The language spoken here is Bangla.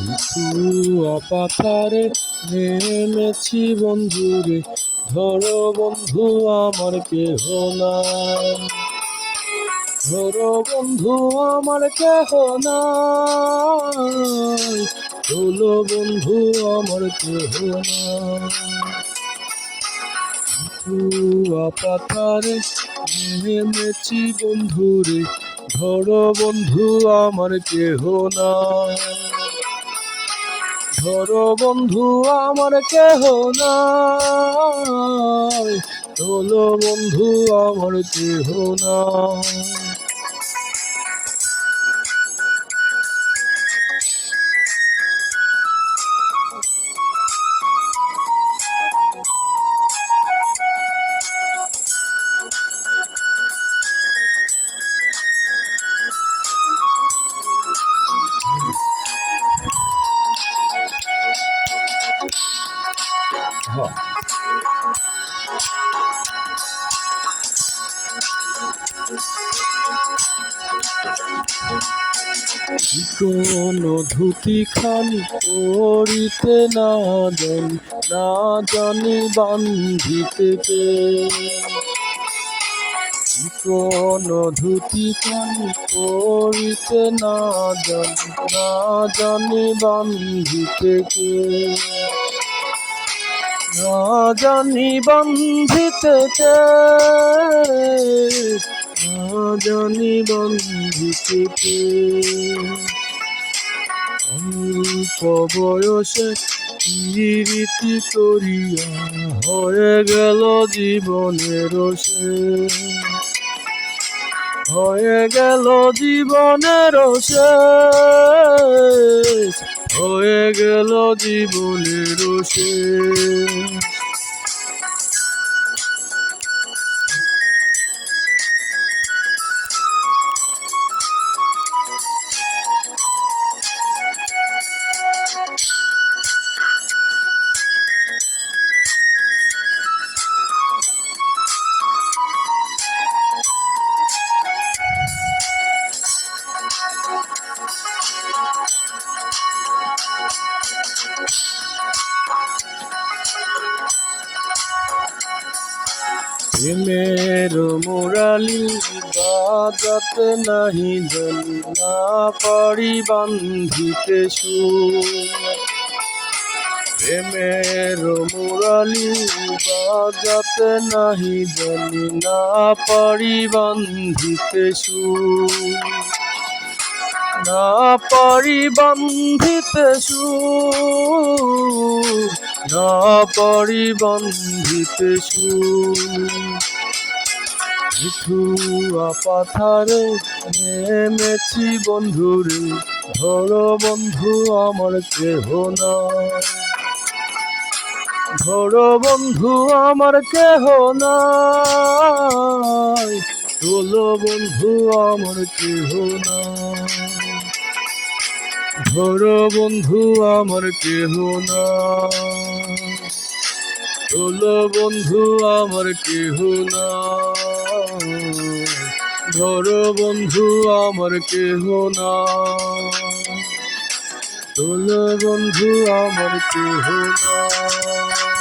তুয়া পাথারে নেমেছি বন্ধুরে, ধরো বন্ধু আমার কেহ নাই, ধরো বন্ধু আমার কেহ নাই, চলো বন্ধু আমার কেহ নাই। তুয়া পাথারে নেমেছি বন্ধুরে, ধরো বন্ধু আমার কেহ নাই, ধরো বন্ধু আমার কেহ নাই, চলো বন্ধু আমার কেহ নাই। কোন ধুতি খানি পড়িতে না জানি বান্ধিতে কে, কোন ধুতি খানি পড়িতে না জানি বান্ধিতে কে, না জানি বান্ধিতে কে, না জানি বান্ধিতে কে। অল্প বয়সে রীতি করিয়া হয়ে গেল জীবনের শেষ, হয়ে গেল জীবনের শেষ, হয়ে গেল জীবনের শেষ। প্রেমের মুরালি বাজাতে নাহি জানি, না পারি বান্ধিতে সুর। প্রেমের মুরালি বাজাতে নাহি জানি, না পারি বান্ধিতে সুর, না পারি বান্ধিতে সুর, না পারি বান্ধিতে সুর। তুয়া পাথারে নেমেছি বন্ধুরে, ধরো বন্ধু আমার কেহ নাই, ধরো বন্ধু আমার কেহ নাই, চলো বন্ধু আমার কেহ নাই, ধরো বন্ধু আমার কেহ নাই, চলো বন্ধু আমার কেহ নাই, ধরো বন্ধু আমার কেহ নাই, চলো বন্ধু আমার কেহ নাই।